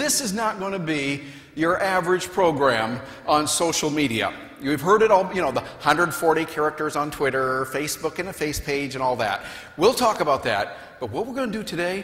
this is not going to be your average program on social media. You've heard it all, you know, the 140 characters on Twitter, Facebook and a face page and all that. We'll talk about that, but what we're going to do today,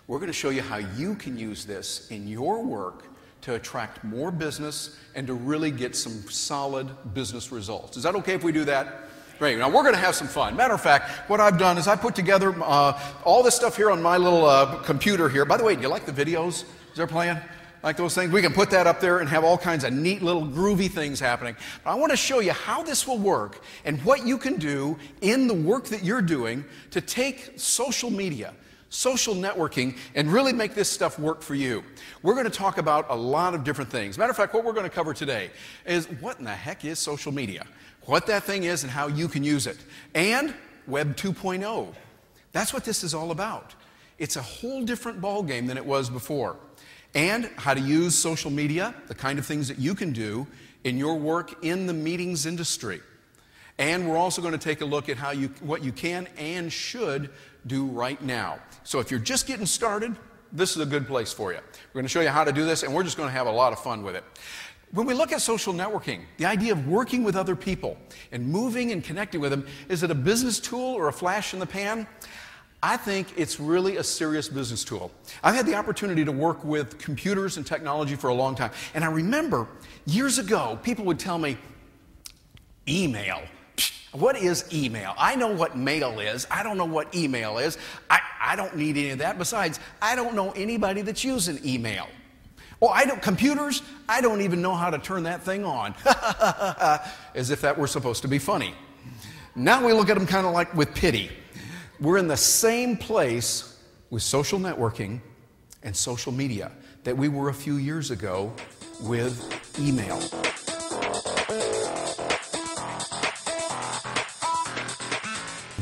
we're going to show you how you can use this in your work to attract more business and to really get some solid business results. Is that okay if we do that? Great. Now we're going to have some fun. Matter of fact, what I've done is I put together all this stuff here on my little computer here. By the way, do you like the videos they're playing? Like those things? We can put that up there and have all kinds of neat little groovy things happening. But I want to show you how this will work and what you can do in the work that you're doing to take social media, social networking, and really make this stuff work for you. We're going to talk about a lot of different things. Matter of fact, what we're going to cover today is what in the heck is social media, what that thing is and how you can use it, and Web 2.0. That's what this is all about. It's a whole different ballgame than it was before. And how to use social media, the kind of things that you can do in your work in the meetings industry. And we're also going to take a look at what you can and should do right now. So if you're just getting started, this is a good place for you. We're going to show you how to do this, and we're just going to have a lot of fun with it. When we look at social networking, the idea of working with other people and moving and connecting with them, is it a business tool or a flash in the pan? I think it's really a serious business tool. I've had the opportunity to work with computers and technology for a long time. And I remember years ago, people would tell me, email. What is email? I know what mail is. I don't know what email is. I don't need any of that. Besides, I don't know anybody that's using email. Well, computers, I don't even know how to turn that thing on. As if that were supposed to be funny. Now we look at them kind of like with pity. We're in the same place with social networking and social media that we were a few years ago with email.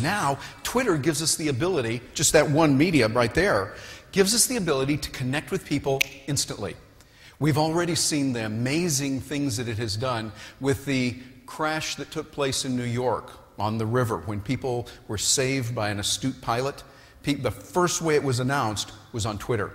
Now, Twitter gives us the ability, just that one media right there, gives us the ability to connect with people instantly. We've already seen the amazing things that it has done with the crash that took place in New York on the river when people were saved by an astute pilot. The first way it was announced was on Twitter.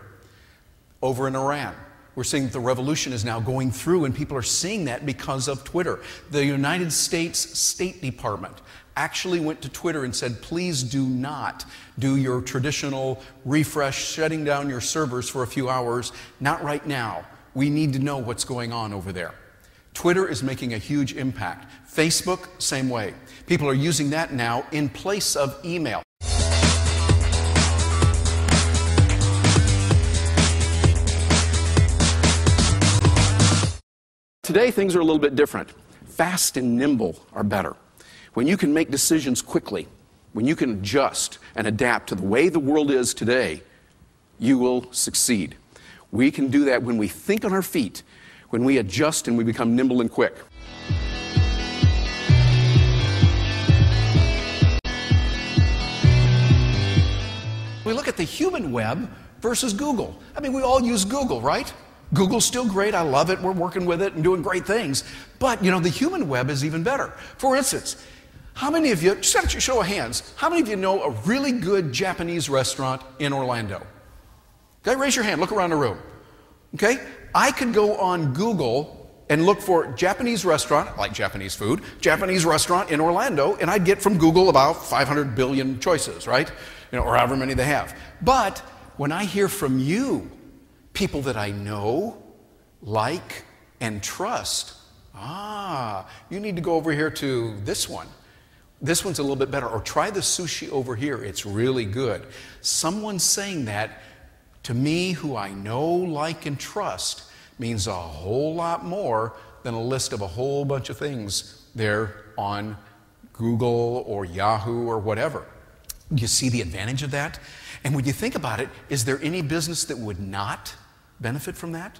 Over in Iran, we're seeing that the revolution is now going through, and people are seeing that because of Twitter. The United States State Department actually went to Twitter and said, please do not do your traditional refresh, shutting down your servers for a few hours. Not right now. We need to know what's going on over there. Twitter is making a huge impact. Facebook, same way. People are using that now in place of email. Today, things are a little bit different. Fast and nimble are better. When you can make decisions quickly, when you can adjust and adapt to the way the world is today, you will succeed. We can do that when we think on our feet, when we adjust and we become nimble and quick. We look at the human web versus Google. I mean, we all use Google, right? Google's still great. I love it. We're working with it and doing great things. But, you know, the human web is even better. For instance, how many of you, just a show of hands, how many of you know a really good Japanese restaurant in Orlando? Okay, raise your hand. Look around the room. Okay? I could go on Google and look for Japanese restaurant, like Japanese food, Japanese restaurant in Orlando, and I'd get from Google about 500 billion choices, right? You know, or however many they have. But when I hear from you, people that I know, like, and trust, you need to go over here to this one. This one's a little bit better. Or try the sushi over here. It's really good. Someone saying that to me, who I know, like, and trust, means a whole lot more than a list of a whole bunch of things there on Google or Yahoo or whatever. You see the advantage of that? And when you think about it, is there any business that would not benefit from that?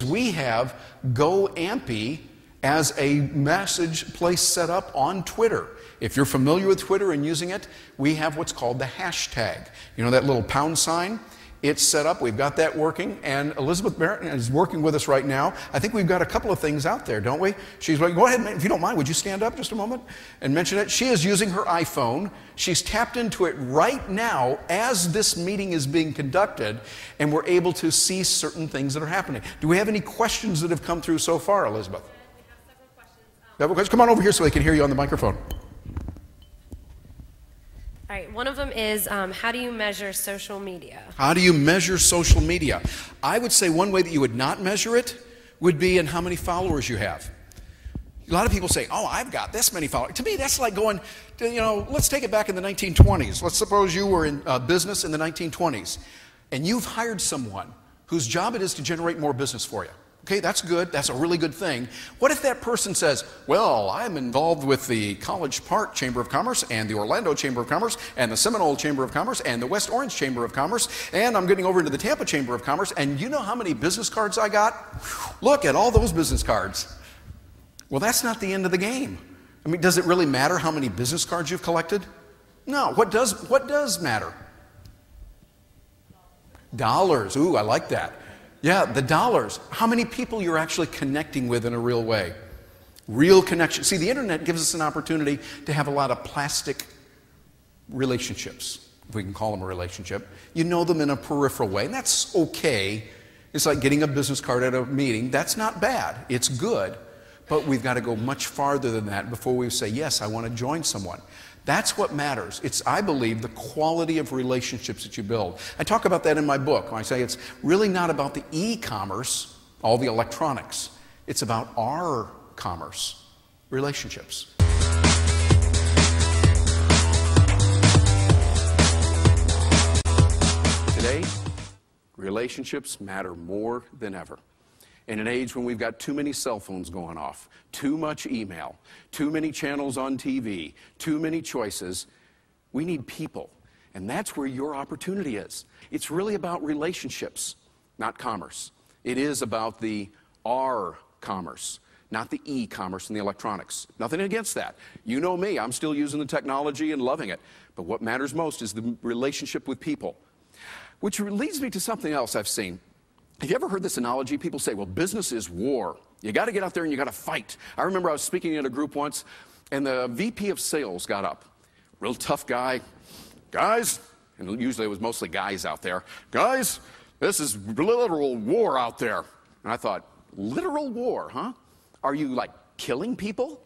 We have GoAmpy as a message place set up on Twitter. If you're familiar with Twitter and using it, we have what's called the hashtag. You know that little pound sign? It's set up. We've got that working. And Elizabeth Barrett is working with us right now. I think we've got a couple of things out there, don't we? She's like, go ahead, if you don't mind, would you stand up just a moment and mention it? She is using her iPhone. She's tapped into it right now as this meeting is being conducted, and we're able to see certain things that are happening. Do we have any questions that have come through so far, Elizabeth? We have several questions. Come on over here so they can hear you on the microphone. All right, one of them is, how do you measure social media? How do you measure social media? I would say one way that you would not measure it would be in how many followers you have. A lot of people say, oh, I've got this many followers. To me, that's like going, let's take it back in the 1920s. Let's suppose you were in business in the 1920s, and you've hired someone whose job it is to generate more business for you. Okay, that's good. That's a really good thing. What if that person says, well, I'm involved with the College Park Chamber of Commerce and the Orlando Chamber of Commerce and the Seminole Chamber of Commerce and the West Orange Chamber of Commerce, and I'm getting over into the Tampa Chamber of Commerce, and you know how many business cards I got? Look at all those business cards. Well, that's not the end of the game. I mean, does it really matter how many business cards you've collected? No. What does matter? Dollars. Ooh, I like that. Yeah, the dollars. How many people you're actually connecting with in a real way. Real connection. See, the internet gives us an opportunity to have a lot of plastic relationships, if we can call them a relationship. You know them in a peripheral way, and that's okay. It's like getting a business card at a meeting. That's not bad. It's good. But we've got to go much farther than that before we say, yes, I want to join someone. That's what matters. It's, I believe, the quality of relationships that you build. I talk about that in my book when I say it's really not about the e-commerce, all the electronics. It's about our commerce, relationships. Today, relationships matter more than ever. In an age when we've got too many cell phones going off, too much email, too many channels on TV, too many choices, we need people. And that's where your opportunity is. It's really about relationships, not commerce. It is about the R commerce, not the e-commerce and the electronics. Nothing against that. You know me, I'm still using the technology and loving it. But what matters most is the relationship with people. Which leads me to something else I've seen. Have you ever heard this analogy? People say, well, business is war. You got to get out there and you got to fight. I remember I was speaking at a group once, and the VP of sales got up. Real tough guy. Guys, and usually it was mostly guys out there. Guys, this is literal war out there. And I thought, literal war, huh? Are you like killing people?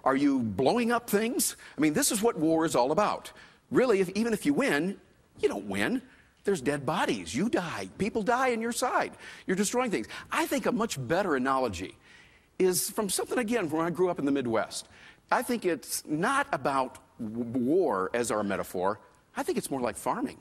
Are you blowing up things? I mean, this is what war is all about. Really, even if you win, you don't win. There's dead bodies. You die. People die on your side. You're destroying things. I think a much better analogy is from something, again, from when I grew up in the Midwest. I think it's not about war as our metaphor. I think it's more like farming.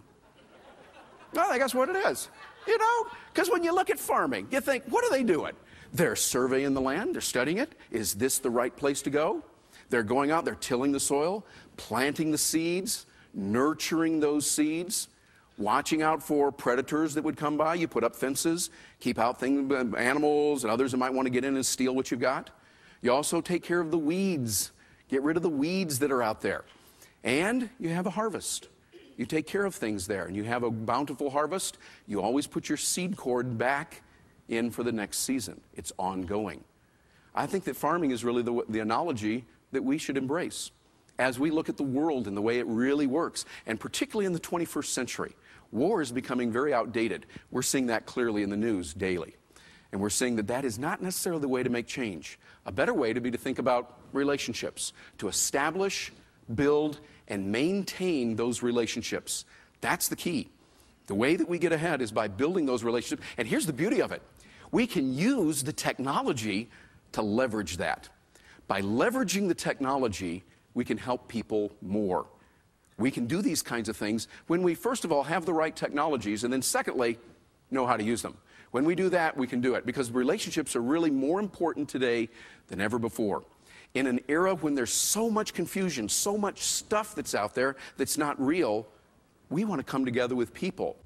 I think that's what it is. You know, because when you look at farming, you think, what are they doing? They're surveying the land. They're studying it. Is this the right place to go? They're going out. They're tilling the soil, planting the seeds, nurturing those seeds, watching out for predators that would come by. You put up fences, keep out things, animals and others that might want to get in and steal what you've got. You also take care of the weeds. Get rid of the weeds that are out there. And you have a harvest. You take care of things there, and you have a bountiful harvest. You always put your seed cord back in for the next season. It's ongoing. I think that farming is really the analogy that we should embrace as we look at the world and the way it really works, and particularly in the 21st century. War is becoming very outdated. We're seeing that clearly in the news daily. And we're seeing that that is not necessarily the way to make change. A better way to be to think about relationships, to establish, build, and maintain those relationships. That's the key. The way that we get ahead is by building those relationships. And here's the beauty of it. We can use the technology to leverage that. By leveraging the technology, we can help people more. We can do these kinds of things when we, first of all, have the right technologies, and then secondly, know how to use them. When we do that, we can do it, because relationships are really more important today than ever before. In an era when there's so much confusion, so much stuff that's out there that's not real, we want to come together with people.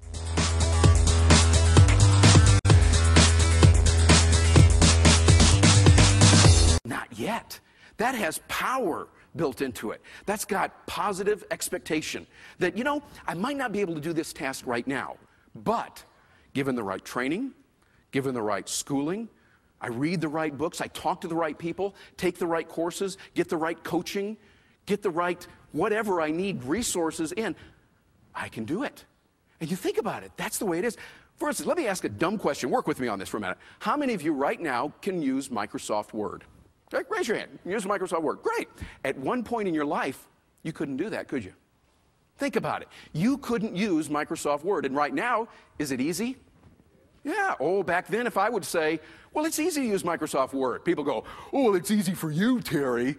Not yet. That has power built into it. That's got positive expectation that, you know, I might not be able to do this task right now, But given the right training, given the right schooling, I read the right books, I talk to the right people, take the right courses, get the right coaching, get the right whatever I need, resources in, I can do it. And you think about it, that's the way it is. For instance, let me ask a dumb question. Work with me on this for a minute. How many of you right now can use Microsoft Word? Okay, raise your hand. Use Microsoft Word. Great. At one point in your life, you couldn't do that, could you? Think about it. You couldn't use Microsoft Word. And right now, is it easy? Yeah. Oh, back then, if I would say, well, it's easy to use Microsoft Word, people go, oh, well, it's easy for you, Terry.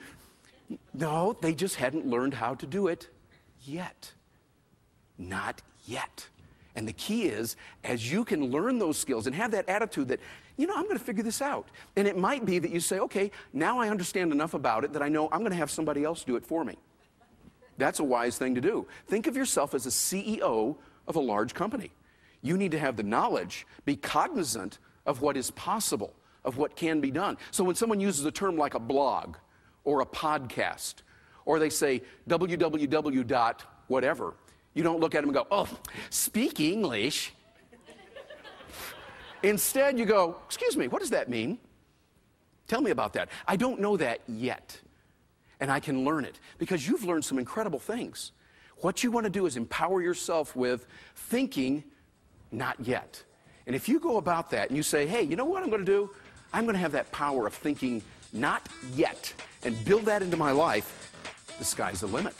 No, they just hadn't learned how to do it yet. Not yet. And the key is, as you can learn those skills and have that attitude that, you know, I'm going to figure this out. And it might be that you say, okay, now I understand enough about it that I know I'm going to have somebody else do it for me. That's a wise thing to do. Think of yourself as a CEO of a large company. You need to have the knowledge, be cognizant of what is possible, of what can be done. So when someone uses a term like a blog or a podcast, or they say www. whatever, you don't look at them and go, oh, speak English. Instead, you go, excuse me, what does that mean? Tell me about that. I don't know that yet, and I can learn it, because you've learned some incredible things. What you want to do is empower yourself with thinking, not yet. And if you go about that and you say, hey, you know what I'm going to do? I'm going to have that power of thinking, not yet, and build that into my life, the sky's the limit.